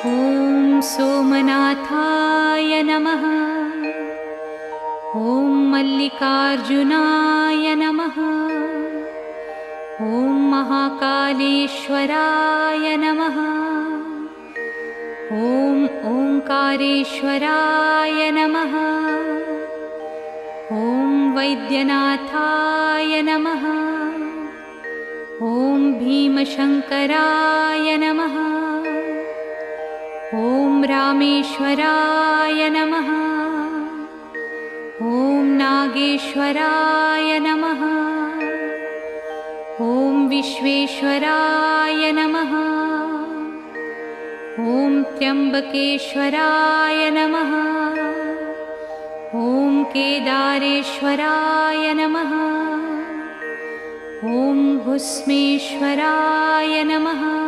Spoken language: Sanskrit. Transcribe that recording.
ॐ सोमनाथाय नमः। ॐ मल्लिकार्जुनाय नमः। ॐ महाकालेश्वराय नमः। ॐ ओंकारेश्वराय नमः। ॐ वैद्यनाथाय नमः। ॐ भीमशंकराय नमः। ॐ रामेश्वराय नमः। ॐ नागेश्वराय नमः। ॐ विश्वेश्वराय नमः। ॐ त्र्यंबकेश्वराय नमः। ॐ केदारेश्वराय नमः। ॐ भुस्मेश्वराय नमः।